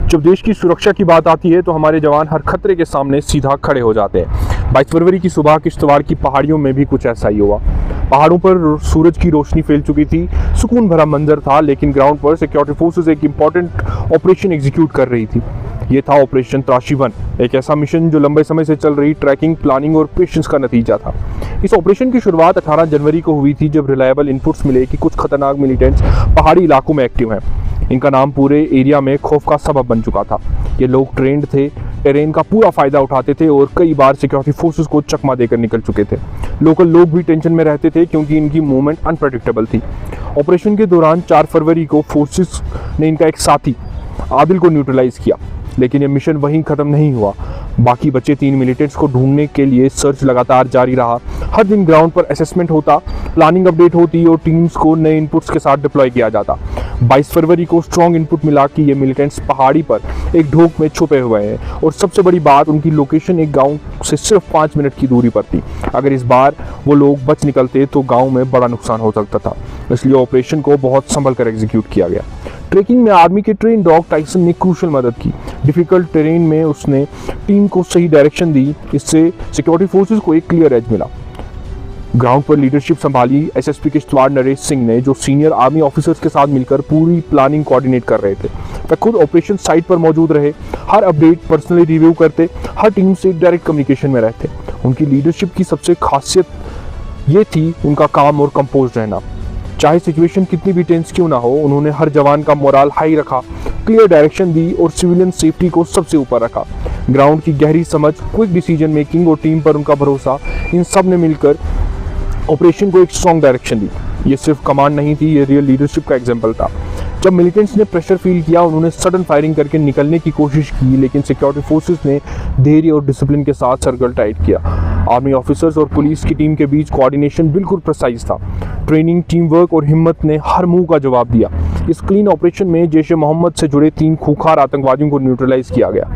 जब देश की सुरक्षा की बात आती है तो हमारे जवान हर खतरे के सामने सीधा खड़े हो जाते हैं। 22 फरवरी की सुबह किश्तवाड़ की पहाड़ियों में भी कुछ ऐसा ही हुआ। पहाड़ों पर सूरज की रोशनी फैल चुकी थी, सुकून भरा मंजर था, लेकिन ग्राउंड पर सिक्योरिटी फोर्सेस एक इंपॉर्टेंट ऑपरेशन एग्जीक्यूट कर रही थी। ये था ऑपरेशन त्राशी 1, एक ऐसा मिशन जो लंबे समय से चल रही ट्रैकिंग, प्लानिंग और पेशेंस का नतीजा था। इस ऑपरेशन की शुरुआत 18 जनवरी को हुई थी, जब रिलायबल इनपुट्स मिले कि कुछ खतरनाक मिलिटेंट्स पहाड़ी इलाकों में एक्टिव हैं। इनका नाम पूरे एरिया में खौफ का सबब बन चुका था। ये लोग ट्रेंड थे, टेरेन का पूरा फायदा उठाते थे और कई बार सिक्योरिटी फोर्सेस को चकमा देकर निकल चुके थे। लोकल लोग भी टेंशन में रहते थे क्योंकि इनकी मूवमेंट अनप्रेडिक्टेबल थी। ऑपरेशन के दौरान 4 फरवरी को फोर्सेस ने इनका एक साथी आदिल को न्यूट्रलाइज किया, लेकिन ये मिशन वहीं ख़त्म नहीं हुआ। बाकी बचे 3 मिलिटेंट्स को ढूंढने के लिए सर्च लगातार जारी रहा। हर दिन ग्राउंड पर असेसमेंट होता, प्लानिंग अपडेट होती और टीम्स को नए इनपुट्स के साथ डिप्लॉय किया जाता। 22 फरवरी को स्ट्रॉन्ग इनपुट मिला कि ये मिलिटेंट्स पहाड़ी पर एक ढोक में छुपे हुए हैं और सबसे बड़ी बात, उनकी लोकेशन एक गांव से सिर्फ 5 मिनट की दूरी पर थी। अगर इस बार वो लोग बच निकलते तो गांव में बड़ा नुकसान हो सकता था, इसलिए ऑपरेशन को बहुत संभल कर एग्जीक्यूट किया गया। ट्रेकिंग में आर्मी के ट्रेन डॉग टाइसन ने क्रूशल मदद की। डिफिकल्ट टेरेन में उसने टीम को सही डायरेक्शन दी, इससे सिक्योरिटी फोर्सेस को एक क्लियर एज मिला। ग्राउंड पर लीडरशिप संभाली एसएसपी किश्तवाड़ नरेश सिंह ने, जो सीनियर आर्मी ऑफिसर्स के साथ मिलकर पूरी प्लानिंग कोऑर्डिनेट कर रहे थे। वे खुद ऑपरेशन साइट पर मौजूद रहे, हर अपडेट पर्सनली रिव्यू करते, हर टीम से डायरेक्ट कम्युनिकेशन में रहते। उनकी लीडरशिप की सबसे खासियत ये थी उनका काम और कंपोज रहना। चाहे सिचुएशन कितनी भी टेंस क्यों ना हो, उन्होंने हर जवान का मोराल हाई रखा, क्लियर डायरेक्शन दी और सिविलियन सेफ्टी को सबसे ऊपर रखा। ग्राउंड की गहरी समझ, क्विक डिसीजन मेकिंग और टीम पर उनका भरोसा, इन सब ने मिलकर ऑपरेशन को एक स्ट्रॉन्ग डायरेक्शन दी। ये सिर्फ कमांड नहीं थी, ये रियल लीडरशिप का एग्जाम्पल था। जब मिलिटेंट्स ने प्रेशर फील किया, उन्होंने सडन फायरिंग करके निकलने की कोशिश की, लेकिन सिक्योरिटी फोर्सेस ने धैर्य और डिसिप्लिन के साथ सर्कल टाइट किया। आर्मी ऑफिसर्स और पुलिस की टीम के बीच कोऑर्डिनेशन बिल्कुल प्रिसाइज था। ट्रेनिंग, टीम वर्क और हिम्मत ने हर मूव का जवाब दिया। इस क्लीन ऑपरेशन में जैश ए मोहम्मद से जुड़े 3 खूंखार आतंकवादियों को न्यूट्रलाइज किया गया,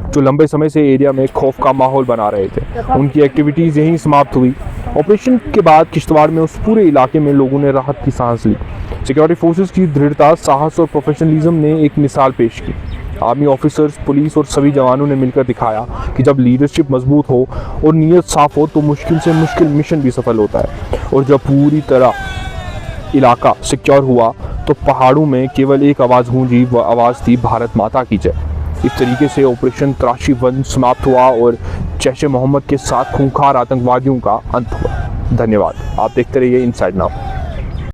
जो लंबे समय से एरिया में खौफ का माहौल बना रहे थे। उनकी एक्टिविटीज़ यहीं समाप्त हुई। ऑपरेशन के बाद किश्तवाड़ में उस पूरे इलाके में लोगों ने राहत की सांस ली। सिक्योरिटी फोर्सेस की दृढ़ता, साहस और प्रोफेशनलिज्म ने एक मिसाल पेश की। आर्मी ऑफिसर्स, पुलिस और सभी जवानों ने मिलकर दिखाया कि जब लीडरशिप मजबूत हो और नीयत साफ हो तो मुश्किल से मुश्किल मिशन भी सफल होता है। और जब पूरी तरह इलाका सिक्योर हुआ तो पहाड़ों में केवल एक आवाज़ गूंजी, वह आवाज़ थी भारत माता की जय। इस तरीके से ऑपरेशन त्राशी 1 समाप्त हुआ और जैश ए मोहम्मद के साथ खूंखार आतंकवादियों का अंत हुआ। धन्यवाद। आप देखते रहिए इनसाइड नाउ।